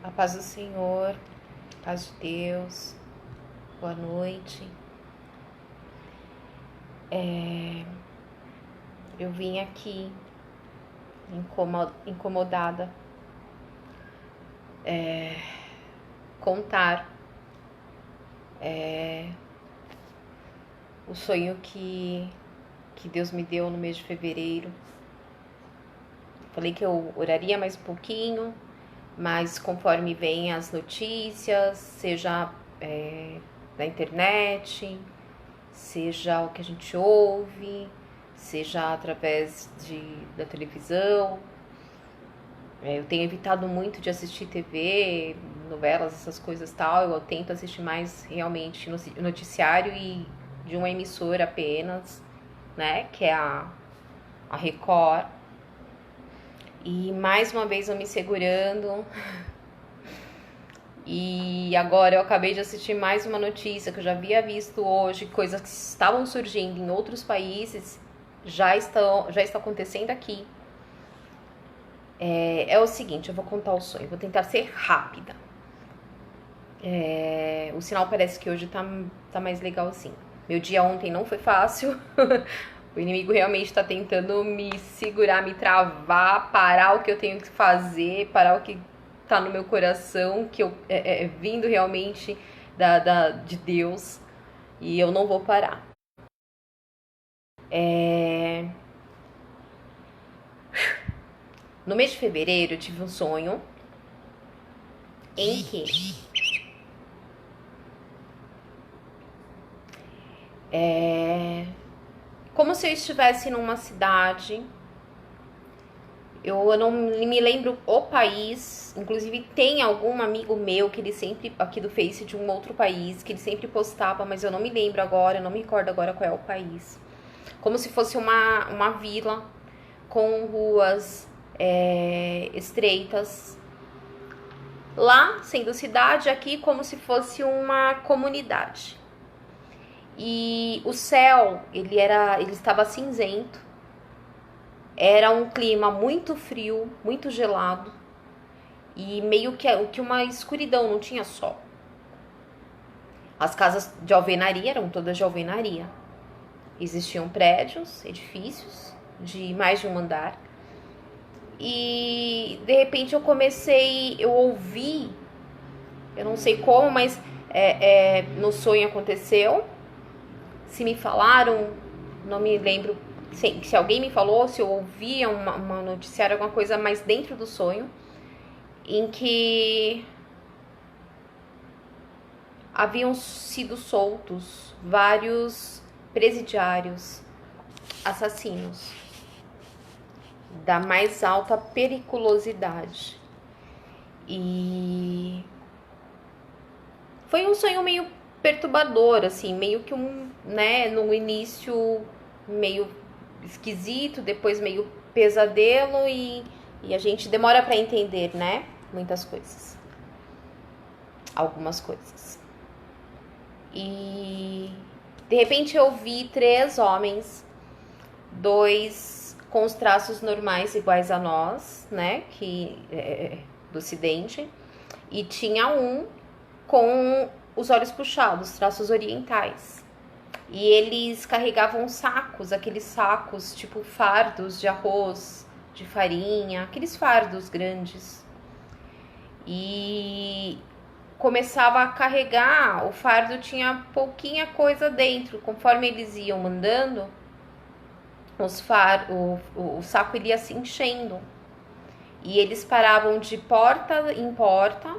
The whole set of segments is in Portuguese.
A paz do Senhor, a paz de Deus, boa noite. Eu vim aqui incomodada contar o sonho que Deus me deu no mês de fevereiro. Falei que eu oraria mais um pouquinho, mas conforme vem as notícias, seja na internet, seja o que a gente ouve, seja através da televisão. Eu tenho evitado muito de assistir TV, novelas, essas coisas tal. Eu tento assistir mais realmente noticiário e de uma emissora apenas, né, que é a Record. E mais uma vez eu me segurando. E agora eu acabei de assistir mais uma notícia que eu já havia visto hoje, coisas que estavam surgindo em outros países, já está acontecendo aqui. É o seguinte, eu vou contar o sonho, vou tentar ser rápida. O sinal parece que hoje tá mais legalzinho. Meu dia ontem não foi fácil. O inimigo realmente está tentando me segurar, me travar, parar o que eu tenho que fazer, parar o que tá no meu coração, que eu vindo realmente de Deus, e eu não vou parar. No mês de fevereiro eu tive um sonho em que como se eu estivesse numa cidade. Eu não me lembro o país. Inclusive tem algum amigo meu que ele sempre, aqui do Face, de um outro país, que ele sempre postava, mas eu não me lembro agora, eu não me recordo agora qual é o país. Como se fosse uma vila com ruas estreitas. Lá, sendo cidade, aqui como se fosse uma comunidade. E o céu, ele estava cinzento. Era um clima muito frio, muito gelado. E meio que uma escuridão, não tinha sol. As casas de alvenaria eram todas de alvenaria. Existiam prédios, edifícios de mais de um andar. E de repente eu ouvi, eu não sei como, mas no sonho aconteceu. Se me falaram, não me lembro se alguém me falou, se eu ouvia uma noticiário, alguma coisa mais dentro do sonho, em que haviam sido soltos vários presidiários assassinos da mais alta periculosidade. E foi um sonho meio perturbador, assim, meio que no início meio esquisito, depois meio pesadelo e a gente demora para entender, né? Muitas coisas. Algumas coisas. E de repente eu vi 3 homens, 2 com os traços normais iguais a nós, né? Do Ocidente. E tinha um com os olhos puxados, traços orientais. E eles carregavam sacos, aqueles sacos tipo fardos de arroz, de farinha, aqueles fardos grandes. E começava a carregar, o fardo tinha pouquinha coisa dentro. Conforme eles iam andando, o saco iria se enchendo. E eles paravam de porta em porta.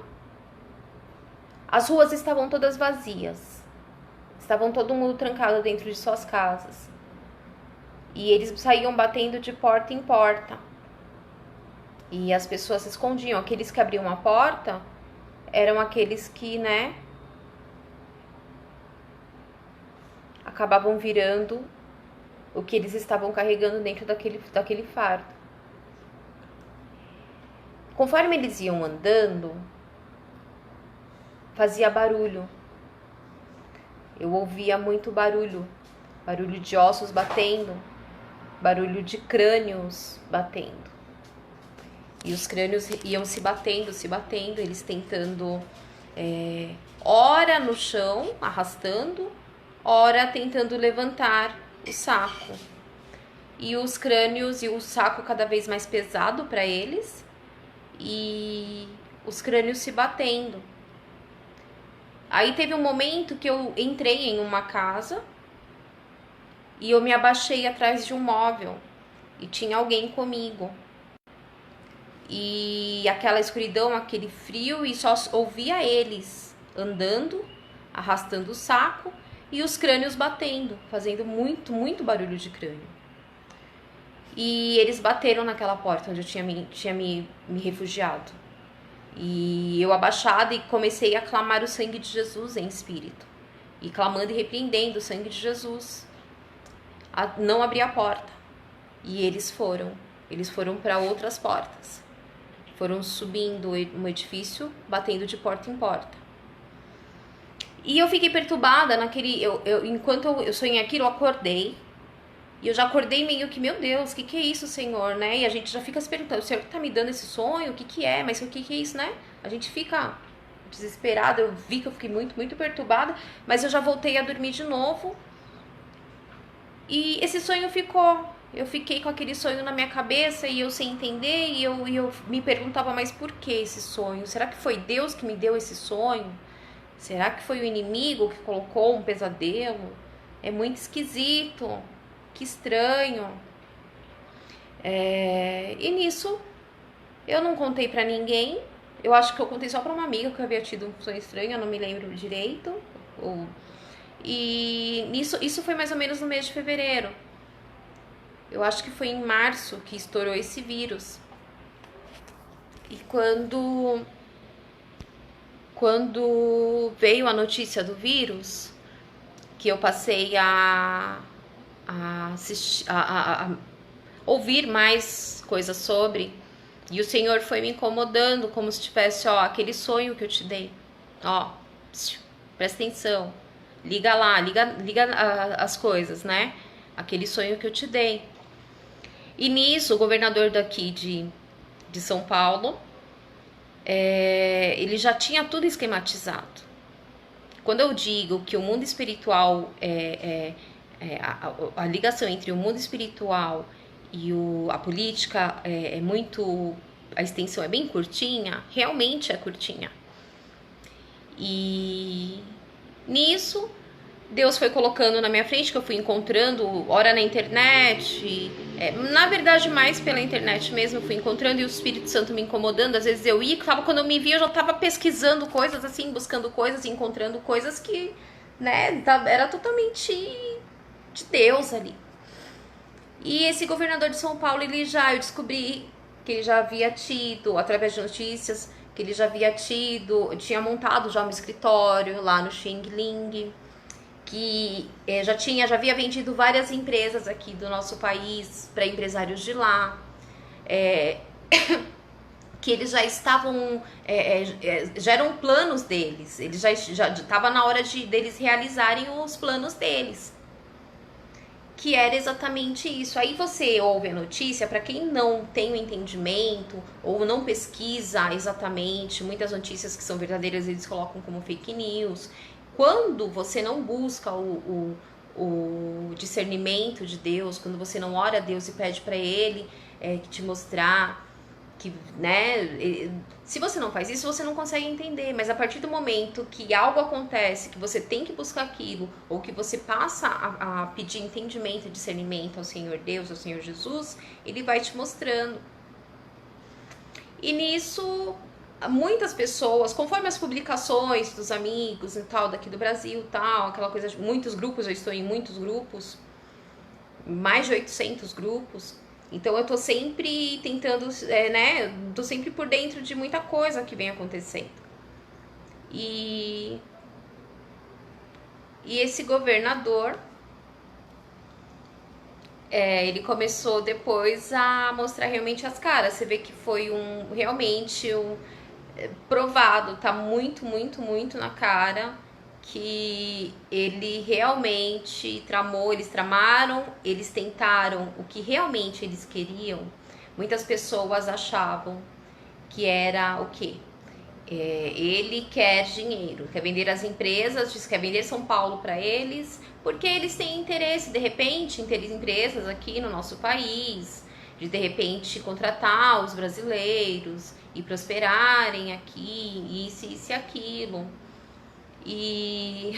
As ruas estavam todas vazias. Estavam todo mundo trancado dentro de suas casas. E eles saíam batendo de porta em porta. E as pessoas se escondiam. Aqueles que abriam a porta eram aqueles que, acabavam virando o que eles estavam carregando dentro daquele fardo. Conforme eles iam andando, fazia barulho. Eu ouvia muito barulho de ossos batendo, barulho de crânios batendo. E os crânios iam se batendo, eles tentando, ora no chão, arrastando, ora tentando levantar o saco. E os crânios e o saco cada vez mais pesado para eles, e os crânios se batendo. Aí teve um momento que eu entrei em uma casa e eu me abaixei atrás de um móvel e tinha alguém comigo. E aquela escuridão, aquele frio, e só ouvia eles andando, arrastando o saco e os crânios batendo, fazendo muito, muito barulho de crânio. E eles bateram naquela porta onde eu tinha me refugiado. E eu abaixada e comecei a clamar o sangue de Jesus em espírito. E clamando e repreendendo o sangue de Jesus. Não abrir a porta. E eles foram para outras portas. Foram subindo um edifício, batendo de porta em porta. E eu fiquei perturbada enquanto eu sonhei aquilo, eu acordei. E eu já acordei meio que, meu Deus, o que é isso, Senhor, né? E a gente já fica se perguntando, o Senhor tá me dando esse sonho? O que é? Mas o que é isso, né? A gente fica desesperada, eu vi que eu fiquei muito, muito perturbada, mas eu já voltei a dormir de novo. E esse sonho ficou. Eu fiquei com aquele sonho na minha cabeça e eu sem entender, e eu me perguntava, mas por que esse sonho? Será que foi Deus que me deu esse sonho? Será que foi o inimigo que colocou um pesadelo? É muito esquisito. Que estranho. E nisso, eu não contei pra ninguém. Eu acho que eu contei só pra uma amiga que eu havia tido um sonho estranho, eu não me lembro direito. E nisso, isso foi mais ou menos no mês de fevereiro. Eu acho que foi em março que estourou esse vírus. E quando veio a notícia do vírus, que eu passei a ouvir mais coisas sobre, e o Senhor foi me incomodando como se tivesse, aquele sonho que eu te dei, presta atenção, liga lá, liga as coisas, né? Aquele sonho que eu te dei. E nisso, o governador daqui de São Paulo, ele já tinha tudo esquematizado. Quando eu digo que o mundo espiritual a ligação entre o mundo espiritual e a política é muito... A extensão é bem curtinha, realmente é curtinha. E nisso, Deus foi colocando na minha frente, que eu fui encontrando, ora na internet, na verdade mais pela internet mesmo, eu fui encontrando e o Espírito Santo me incomodando. Às vezes eu ia, quando eu me via, eu já estava pesquisando coisas assim, buscando coisas, encontrando coisas que, né, era totalmente de Deus ali. E esse governador de São Paulo, eu descobri que ele já havia tido, através de notícias, que ele já havia tinha montado já um escritório lá no Xing Ling, que já havia vendido várias empresas aqui do nosso país para empresários de lá, que eles já estavam, já eram planos deles, eles já estava na hora deles realizarem os planos deles, que era exatamente isso. Aí você ouve a notícia, para quem não tem o entendimento ou não pesquisa exatamente, muitas notícias que são verdadeiras eles colocam como fake news. Quando você não busca o discernimento de Deus, quando você não ora a Deus e pede para Ele te mostrar, que, né, se você não faz isso, você não consegue entender. Mas a partir do momento que algo acontece, que você tem que buscar aquilo, ou que você passa a pedir entendimento e discernimento ao Senhor Deus, ao Senhor Jesus, Ele vai te mostrando. E nisso, muitas pessoas, conforme as publicações dos amigos e tal, daqui do Brasil, tal, aquela coisa, muitos grupos, eu estou em muitos grupos, mais de 800 grupos. Então eu tô sempre tentando, tô sempre por dentro de muita coisa que vem acontecendo. E esse governador, ele começou depois a mostrar realmente as caras. Você vê que foi realmente provado, tá muito, muito, muito na cara que ele realmente eles tramaram, eles tentaram o que realmente eles queriam. Muitas pessoas achavam que era o quê? Ele quer dinheiro, quer vender as empresas, diz que quer vender São Paulo para eles, porque eles têm interesse, de repente, em ter empresas aqui no nosso país, de repente contratar os brasileiros e prosperarem aqui, isso e aquilo. E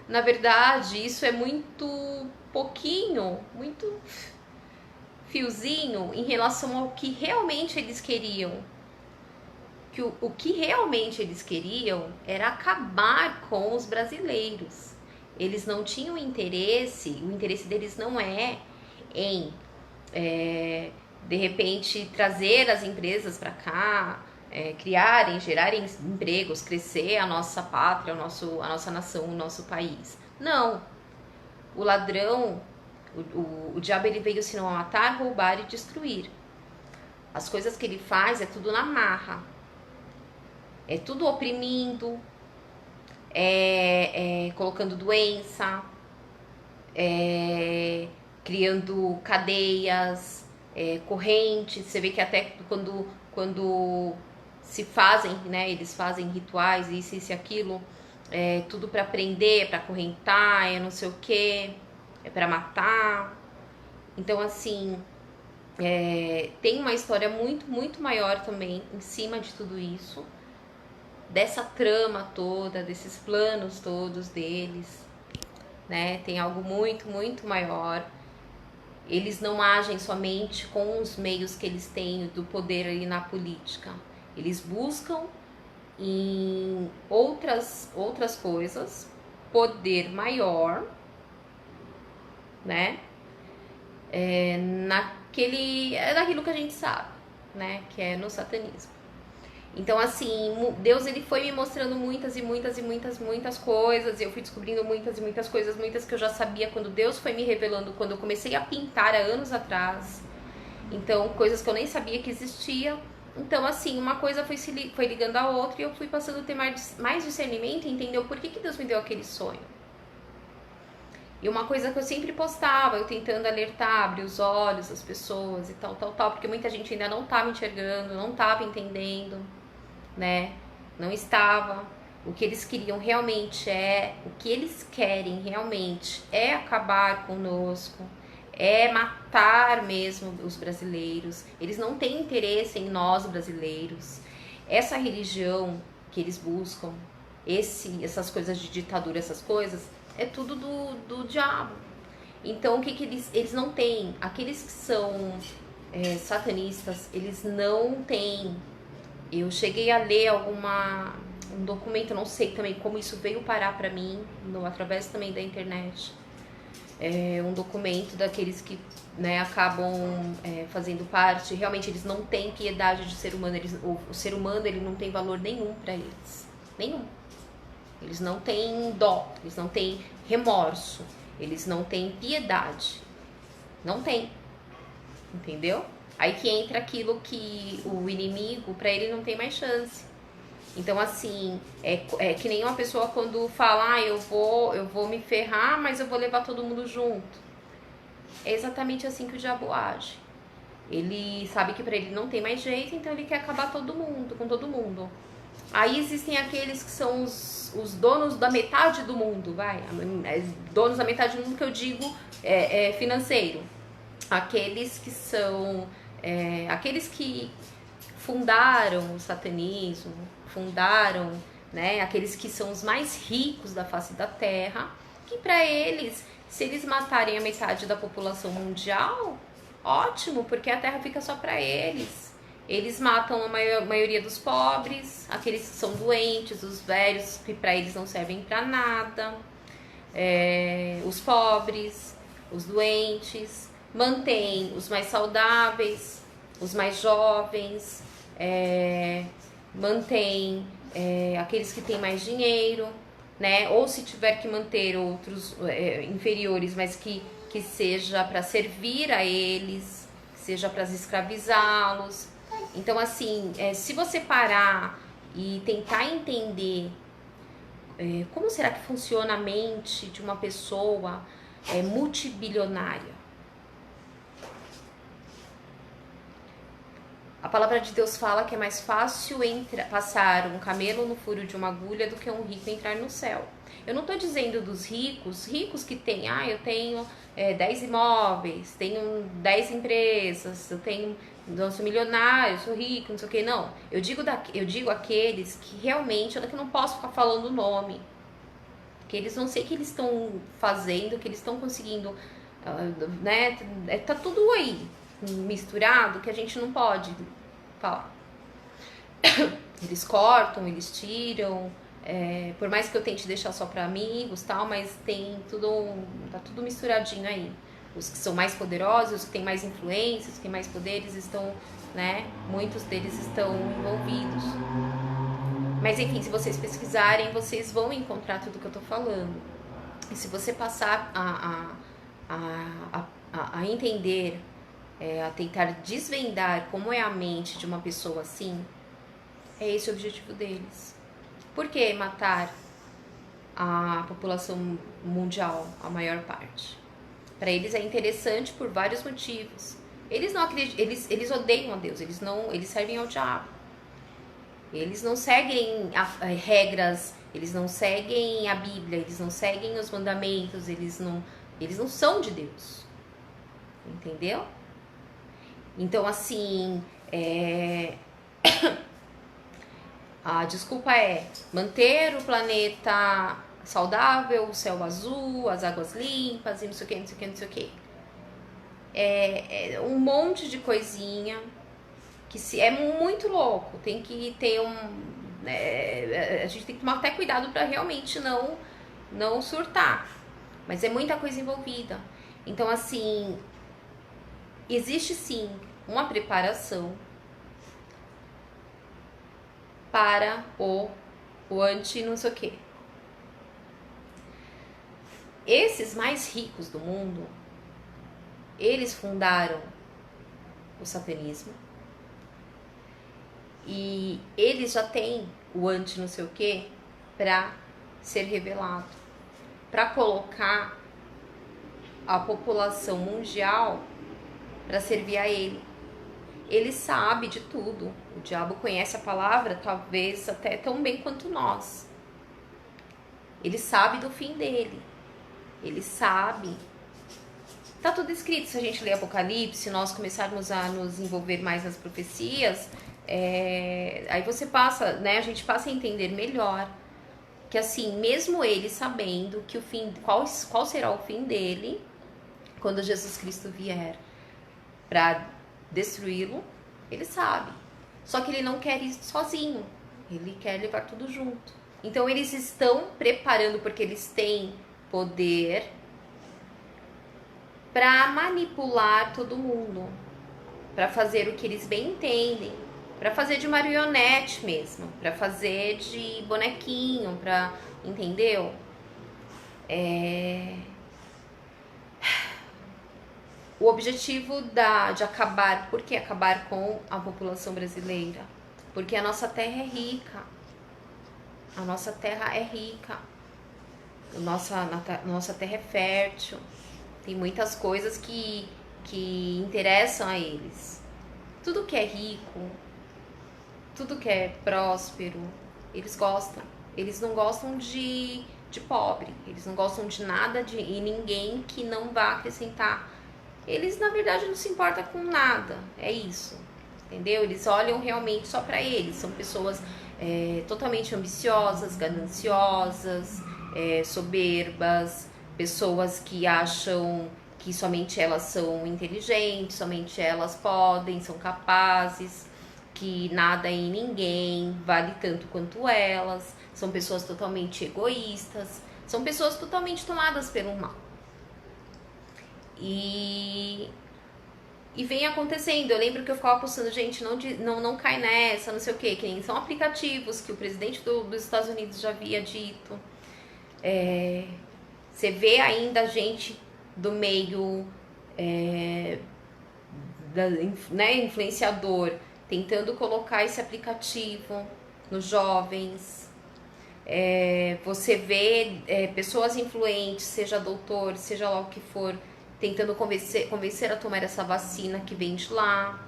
na verdade isso é muito pouquinho, muito fiozinho em relação ao que realmente eles queriam. Que o que realmente eles queriam era acabar com os brasileiros. Eles não tinham interesse, o interesse deles não é em, de repente, trazer as empresas para cá, criarem, gerarem empregos, crescer a nossa pátria, a nossa nação, o nosso país. Não. O ladrão, o diabo, ele veio senão a matar, roubar e destruir. As coisas que ele faz é tudo na marra. É tudo oprimindo, colocando doença, criando cadeias, correntes. Você vê que até quando se fazem, né, eles fazem rituais, isso e aquilo, tudo para prender, para acorrentar, não sei o que, para matar. Então, assim, tem uma história muito, muito maior também em cima de tudo isso, dessa trama toda, desses planos todos deles, né? Tem algo muito, muito maior. Eles não agem somente com os meios que eles têm do poder ali na política. Eles buscam em outras coisas poder maior, né? Naquilo que a gente sabe, né? Que é no satanismo. Então, assim, Deus, ele foi me mostrando muitas coisas, e eu fui descobrindo muitas coisas, muitas que eu já sabia quando Deus foi me revelando, quando eu comecei a pintar há anos atrás. Então, coisas que eu nem sabia que existia. Então, assim, uma coisa foi ligando a outra, e eu fui passando a ter mais discernimento e entender o porquê que Deus me deu aquele sonho. E uma coisa que eu sempre postava, eu tentando alertar, abrir os olhos das pessoas e tal, porque muita gente ainda não estava enxergando, não estava entendendo, né? Não estava. O que eles queriam realmente o que eles querem realmente é acabar conosco, é matar mesmo os brasileiros. Eles não têm interesse em nós brasileiros. Essa religião que eles buscam, essas coisas de ditadura, essas coisas, é tudo do diabo. Então, o que eles não têm? Aqueles que são satanistas, eles não têm. Eu cheguei a ler um documento, não sei também como isso veio parar pra mim, através também da internet. Um documento daqueles que, né, acabam fazendo parte. Realmente eles não têm piedade de ser humano. O ser humano, ele não tem valor nenhum pra eles. Nenhum. Eles não têm dó, eles não têm remorso, eles não têm piedade. Não tem. Entendeu? Aí que entra aquilo que o inimigo, pra ele não tem mais chance. Então, assim, é que nem uma pessoa quando fala, eu vou me ferrar, mas eu vou levar todo mundo junto. É exatamente assim que o diabo age. Ele sabe que pra ele não tem mais jeito, então ele quer acabar com todo mundo. Aí existem aqueles que são os donos da metade do mundo, donos da metade do mundo que eu digo financeiro. Aqueles que são, aqueles que fundaram o satanismo, fundaram, né, aqueles que são os mais ricos da face da terra, que para eles, se eles matarem a metade da população mundial, ótimo, porque a terra fica só para eles. Eles matam a maioria dos pobres, aqueles que são doentes, os velhos, que para eles não servem para nada, os pobres, os doentes, mantém os mais saudáveis, os mais jovens, mantém aqueles que têm mais dinheiro, né? Ou se tiver que manter outros inferiores, mas que seja para servir a eles, seja para escravizá-los. Então, assim, se você parar e tentar entender como será que funciona a mente de uma pessoa multibilionária. A palavra de Deus fala que é mais fácil passar um camelo no furo de uma agulha do que um rico entrar no céu. Eu não estou dizendo dos ricos, ricos que têm, eu tenho 10 imóveis, tenho 10 empresas, eu sou milionário, eu sou rico, não sei o que, não. Eu digo aqueles que realmente, eu não posso ficar falando o nome, que eles não sei o que eles estão fazendo, que eles estão conseguindo, né, tá tudo aí misturado que a gente não pode falar. Eles cortam, eles tiram, por mais que eu tente deixar só para amigos, tal, mas tá tudo misturadinho aí. Os que são mais poderosos, os que têm mais influência, os que têm mais poderes estão, né, muitos deles estão envolvidos. Mas enfim, se vocês pesquisarem, vocês vão encontrar tudo que eu tô falando. E se você passar a entender, a tentar desvendar como é a mente de uma pessoa assim, é esse o objetivo deles. Por que matar a população mundial, a maior parte? Para eles é interessante por vários motivos. Eles não acreditam, eles odeiam a Deus, eles servem ao diabo. Eles não seguem regras, eles não seguem a Bíblia, eles não seguem os mandamentos, eles não são de Deus. Entendeu? Então, assim, a desculpa é manter o planeta saudável, o céu azul, as águas limpas e não sei o que, não sei o que, não sei o que. É um monte de coisinha que é muito louco. Tem que ter a gente tem que tomar até cuidado para realmente não surtar. Mas é muita coisa envolvida. Então, assim, existe sim uma preparação para o anti não sei o que. Esses mais ricos do mundo, eles fundaram o satanismo e eles já têm o anti não sei o que para ser revelado, para colocar a população mundial para servir a ele. Ele sabe de tudo. O diabo conhece a palavra talvez até tão bem quanto nós. Ele sabe do fim dele. Ele sabe. Tá tudo escrito. Se a gente ler Apocalipse, nós começarmos a nos envolver mais nas profecias, aí você passa, né? A gente passa a entender melhor que, assim, mesmo ele sabendo que o fim, qual será o fim dele quando Jesus Cristo vier para destruí-lo, ele sabe. Só que ele não quer ir sozinho, ele quer levar tudo junto. Então eles estão preparando, porque eles têm poder para manipular todo mundo, para fazer o que eles bem entendem, para fazer de marionete mesmo, para fazer de bonequinho, entendeu? O objetivo de acabar, por que acabar com a população brasileira? Porque a nossa terra é rica. A nossa terra é rica. Nossa terra é fértil. Tem muitas coisas que interessam a eles. Tudo que é rico, tudo que é próspero, eles gostam. Eles não gostam de pobre. Eles não gostam de nada e ninguém que não vá acrescentar. Eles, na verdade, não se importam com nada. É isso. Entendeu? Eles olham realmente só para eles. São pessoas totalmente ambiciosas, gananciosas, soberbas, pessoas que acham que somente elas são inteligentes, somente elas podem, são capazes, que nada e ninguém vale tanto quanto elas. São pessoas totalmente egoístas, são pessoas totalmente tomadas pelo mal. E vem acontecendo. Eu lembro que eu ficava postando, gente, não cai nessa, não sei o que nem são aplicativos que o presidente dos Estados Unidos já havia dito. Você vê ainda gente do meio influenciador tentando colocar esse aplicativo nos jovens. Você vê pessoas influentes, seja doutor, seja lá o que for, tentando convencer a tomar essa vacina que vem de lá.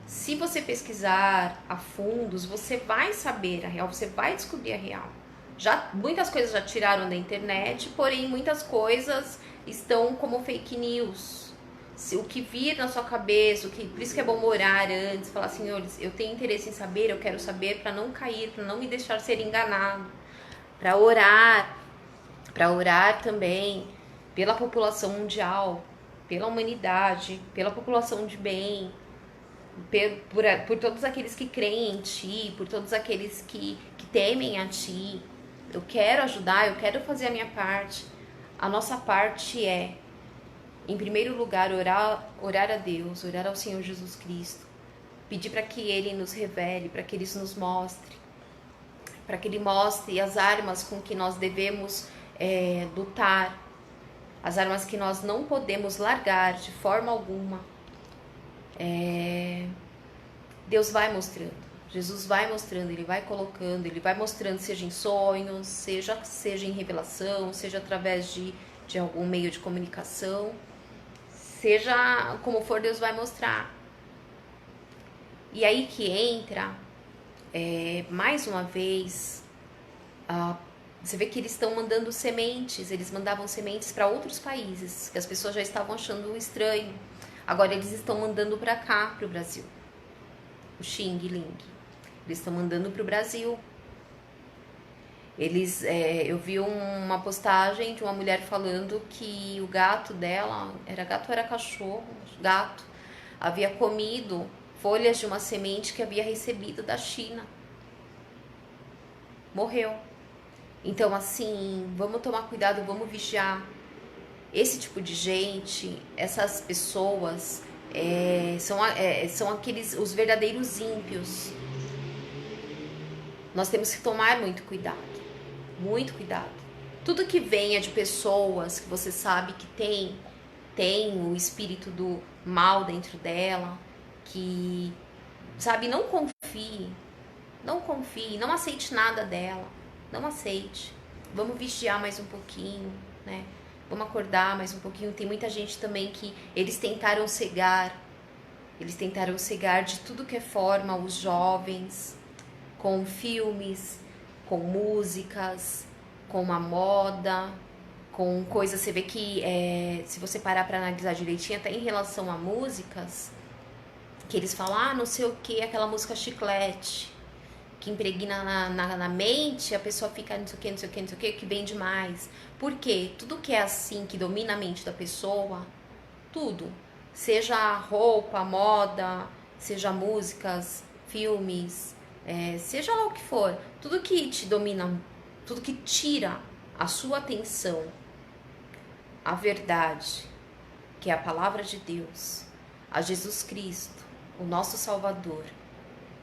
Se você pesquisar a fundos, você vai saber a real, você vai descobrir a real. Já, muitas coisas já tiraram da internet, porém muitas coisas estão como fake news. Se o que vir na sua cabeça, por isso que é bom orar antes, falar assim, eu tenho interesse em saber, eu quero saber para não cair, para não me deixar ser enganado, para orar também pela população mundial, pela humanidade, pela população de bem, por todos aqueles que creem em ti, por todos aqueles que temem a ti. Eu quero ajudar, eu quero fazer a minha parte. A nossa parte é, em primeiro lugar, orar a Deus, orar ao Senhor Jesus Cristo, pedir para que Ele nos revele, para que Ele nos mostre, para que Ele mostre as armas com que nós devemos lutar, as armas que nós não podemos largar de forma alguma. Deus vai mostrando, Jesus vai mostrando, Ele vai colocando, Ele vai mostrando, seja em sonhos, seja em revelação, seja através de algum meio de comunicação, seja como for, Deus vai mostrar. E aí que entra, mais uma vez, você vê que eles estão mandando sementes, eles mandavam sementes para outros países, que as pessoas já estavam achando estranho. Agora eles estão mandando para cá, para o Brasil. O Xing Ling. Eles estão mandando para o Brasil. Eu vi uma postagem de uma mulher falando que o gato dela, era gato ou era cachorro? Gato. Havia comido folhas de uma semente que havia recebido da China. Morreu. Então, assim, vamos tomar cuidado, vamos vigiar. Esse tipo de gente, essas pessoas, são aqueles, os verdadeiros ímpios. Nós temos que tomar muito cuidado, muito cuidado. Tudo que venha de pessoas que você sabe que tem o espírito do mal dentro dela, que, sabe, não confie, não aceite nada dela, não aceite. Vamos vigiar mais um pouquinho, né? Vamos acordar mais um pouquinho. Tem muita gente também que eles tentaram cegar de tudo que é forma os jovens, com filmes, com músicas, com a moda, com coisas. Você vê que, se você parar para analisar direitinho, até em relação a músicas, que eles falam, não sei o que, aquela música chiclete, que impregna na mente, a pessoa fica não sei o que, que vem demais. Por quê? Tudo que é assim, que domina a mente da pessoa, tudo, seja roupa, moda, seja músicas, filmes, seja lá o que for, tudo que te domina, tudo que tira a sua atenção, a verdade, que é a palavra de Deus, a Jesus Cristo, o nosso Salvador,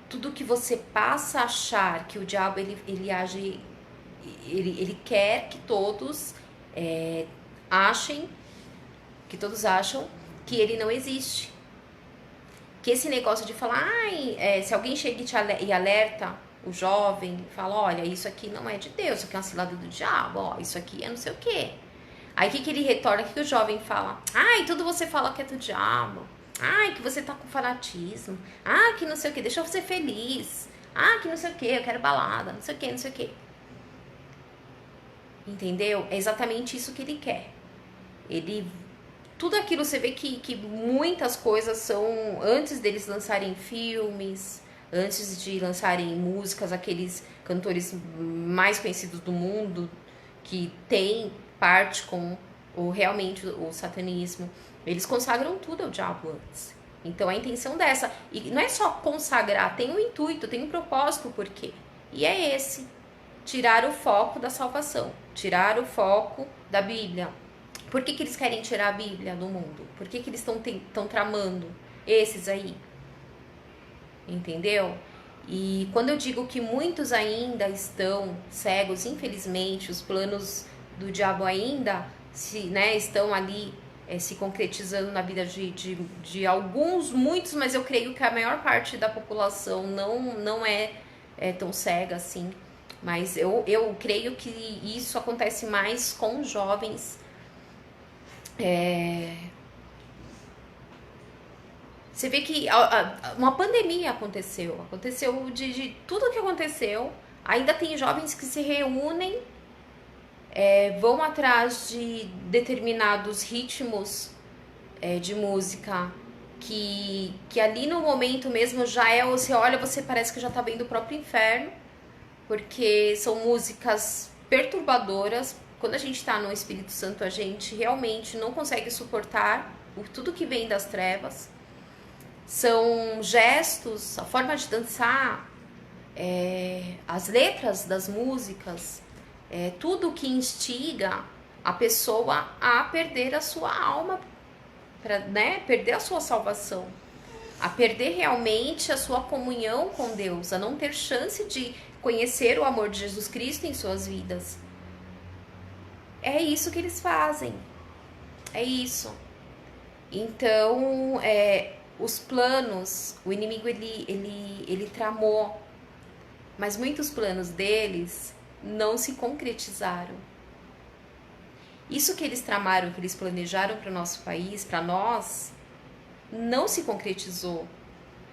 tudo que você passa a achar que o diabo ele age, ele quer que todos acham que ele não existe. Que esse negócio de falar, se alguém chega e alerta o jovem, fala, olha, isso aqui não é de Deus, isso aqui é uma cilada do diabo, ó, isso aqui é não sei o quê. Aí o que ele retorna, o que o jovem fala? Tudo você fala que é do diabo. Que você tá com fanatismo. Que não sei o que, deixa eu ser feliz. Que não sei o que, eu quero balada, não sei o que, não sei o que. Entendeu? É exatamente isso que ele quer. Tudo aquilo, você vê que muitas coisas são, antes deles lançarem filmes, antes de lançarem músicas, aqueles cantores mais conhecidos do mundo, que tem parte com realmente o satanismo, eles consagram tudo ao diabo antes. Então a intenção dessa, e não é só consagrar, tem um intuito, tem um propósito, por quê? E é esse, tirar o foco da salvação, tirar o foco da Bíblia. Por que eles querem tirar a Bíblia do mundo? Por que eles estão tramando esses aí? Entendeu? E quando eu digo que muitos ainda estão cegos, infelizmente, os planos do diabo ainda estão ali se concretizando na vida de alguns, muitos, mas eu creio que a maior parte da população não é tão cega assim. Mas eu creio que isso acontece mais com jovens Você vê que uma pandemia aconteceu de tudo que aconteceu. Ainda tem jovens que se reúnem, vão atrás de determinados ritmos de música que ali no momento mesmo já você olha, você parece que já tá vendo o próprio inferno, porque são músicas perturbadoras. Quando a gente tá no Espírito Santo, a gente realmente não consegue suportar tudo que vem das trevas. São gestos, a forma de dançar, as letras das músicas, tudo que instiga a pessoa a perder a sua alma, para, né, perder a sua salvação, a perder realmente a sua comunhão com Deus, a não ter chance de conhecer o amor de Jesus Cristo em suas vidas. É isso que eles fazem. É isso. Então, os planos, o inimigo ele tramou, mas muitos planos deles não se concretizaram. Isso que eles tramaram, que eles planejaram para o nosso país, para nós, não se concretizou.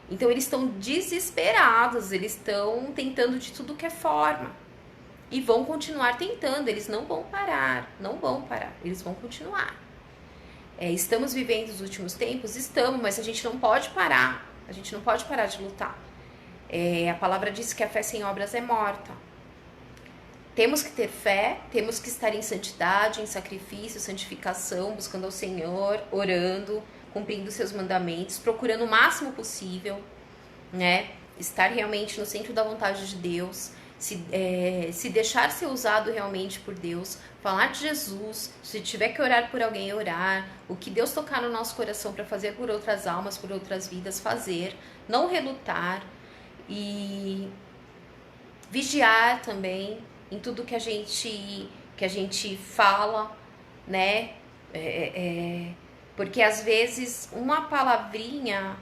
Então eles estão desesperados, eles estão tentando de tudo que é forma. E vão continuar tentando, eles não vão parar, eles vão continuar. Estamos vivendo os últimos tempos? Estamos, mas a gente não pode parar, de lutar. A palavra diz que a fé sem obras é morta. Temos que ter fé, temos que estar em santidade, em sacrifício, santificação, buscando ao Senhor, orando, cumprindo seus mandamentos, procurando o máximo possível, né? Estar realmente no centro da vontade de Deus, se deixar ser usado realmente por Deus, falar de Jesus, se tiver que orar por alguém, orar, o que Deus tocar no nosso coração para fazer por outras almas, por outras vidas, fazer, não relutar e vigiar também em tudo que a gente fala, né? Porque às vezes uma palavrinha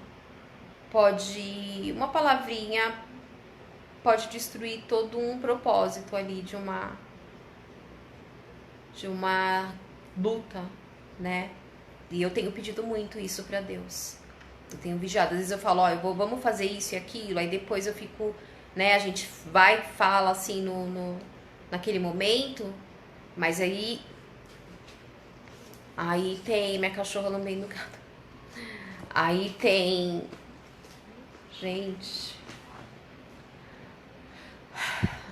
pode destruir todo um propósito ali de uma luta, né? E eu tenho pedido muito isso pra Deus. Eu tenho vigiado. Às vezes eu falo, vamos fazer isso e aquilo, aí depois eu fico, né? A gente vai, fala assim naquele momento, mas aí tem minha cachorra lambendo o gato. Aí tem, gente,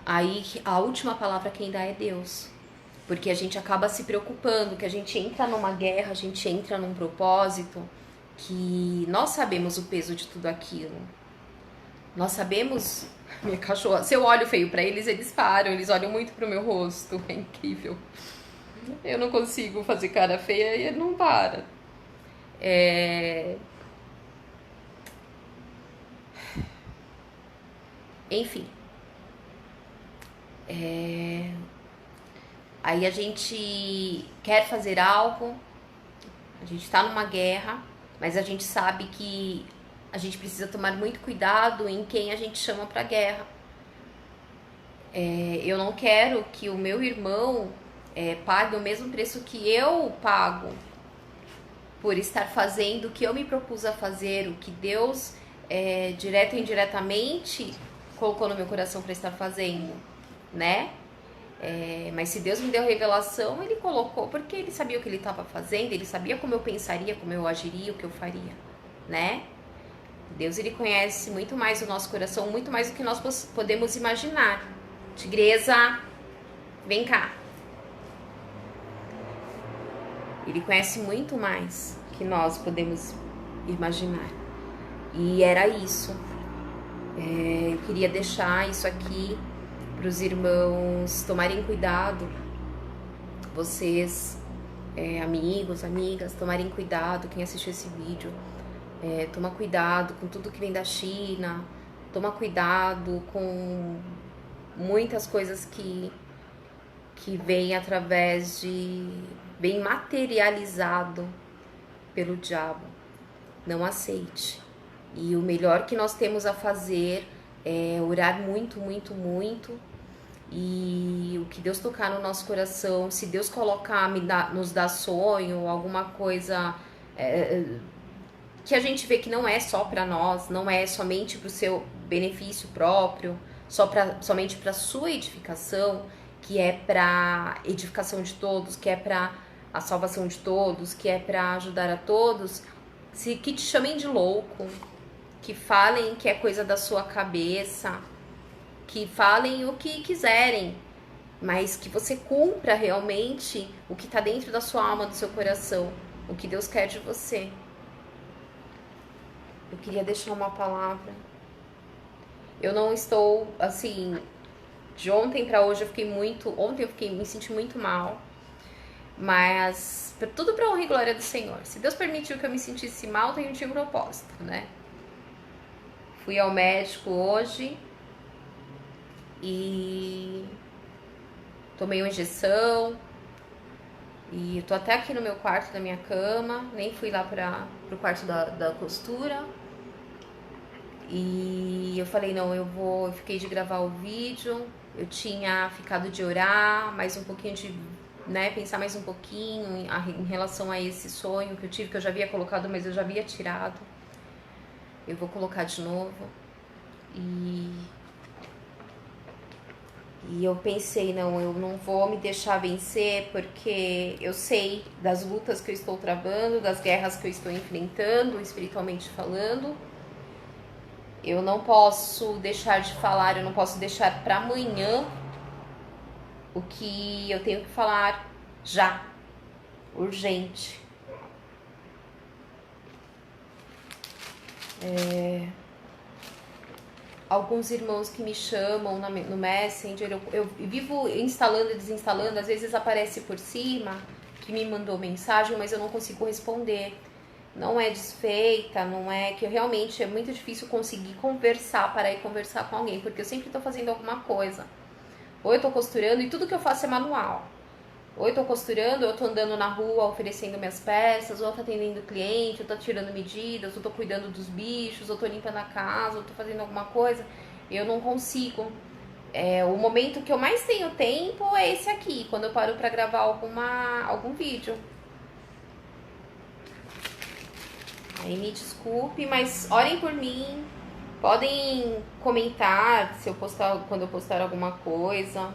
aí a última palavra quem dá é Deus, porque a gente acaba se preocupando, que a gente entra numa guerra, a gente entra num propósito que nós sabemos o peso de tudo aquilo. Nós sabemos, minha cachorra, se eu olho feio pra eles, eles param, eles olham muito pro meu rosto, é incrível. Eu não consigo fazer cara feia e ele não para. Enfim. Aí a gente quer fazer algo, a gente tá numa guerra, mas a gente sabe que a gente precisa tomar muito cuidado em quem a gente chama pra guerra. Eu não quero que o meu irmão pague o mesmo preço que eu pago por estar fazendo o que eu me propus a fazer, o que Deus, direto e indiretamente, colocou no meu coração para estar fazendo, né? Mas se Deus me deu revelação, Ele colocou porque Ele sabia o que Ele estava fazendo, Ele sabia como eu pensaria, como eu agiria, o que eu faria, né? Deus, Ele conhece muito mais o nosso coração, muito mais do que nós podemos imaginar. Tigresa, vem cá. Ele conhece muito mais que nós podemos imaginar. E era isso. Eu queria deixar isso aqui para os irmãos tomarem cuidado. Vocês, amigos, amigas, tomarem cuidado. Quem assistiu esse vídeo, toma cuidado com tudo que vem da China. Toma cuidado com muitas coisas que vem através vem materializado pelo diabo. Não aceite. E o melhor que nós temos a fazer é orar muito, muito, muito. E o que Deus tocar no nosso coração, se Deus colocar, nos dar sonho, alguma coisa, que a gente vê que não é só para nós, não é somente para o seu benefício próprio, somente para sua edificação, que é para edificação de todos, que é para a salvação de todos, que é para ajudar a todos, que te chamem de louco, que falem que é coisa da sua cabeça, que falem o que quiserem, mas que você cumpra realmente o que está dentro da sua alma, do seu coração, o que Deus quer de você. Eu queria deixar uma palavra. Eu não estou, assim, de ontem para hoje ontem eu me senti muito mal, mas tudo para honra e glória do Senhor. Se Deus permitiu que eu me sentisse mal, tinha um propósito, né? Fui ao médico hoje e tomei uma injeção e eu tô até aqui no meu quarto, da minha cama, nem fui lá pro quarto da costura. E eu falei, não, eu fiquei de gravar o vídeo, eu tinha ficado de orar, mais um pouquinho pensar mais um pouquinho em relação a esse sonho que eu tive, que eu já havia colocado, mas eu já havia tirado. Eu vou colocar de novo. E eu pensei, não, eu não vou me deixar vencer, porque eu sei das lutas que eu estou travando, das guerras que eu estou enfrentando, espiritualmente falando. Eu não posso deixar de falar, eu não posso deixar para amanhã o que eu tenho que falar já, urgente. Alguns irmãos que me chamam no Messenger, eu vivo instalando e desinstalando, às vezes aparece por cima que me mandou mensagem, mas eu não consigo responder. Não é desfeita, não é que realmente é muito difícil conseguir parar e conversar com alguém, porque eu sempre estou fazendo alguma coisa. Ou eu estou costurando e tudo que eu faço é manual. Ou eu estou costurando, ou eu estou andando na rua oferecendo minhas peças, ou eu estou atendendo cliente, ou estou tirando medidas, ou estou cuidando dos bichos, ou estou limpando a casa, ou estou fazendo alguma coisa. Eu não consigo. O momento que eu mais tenho tempo é esse aqui, quando eu paro para gravar algum vídeo. Aí me desculpe, mas orem por mim. Podem comentar quando eu postar alguma coisa.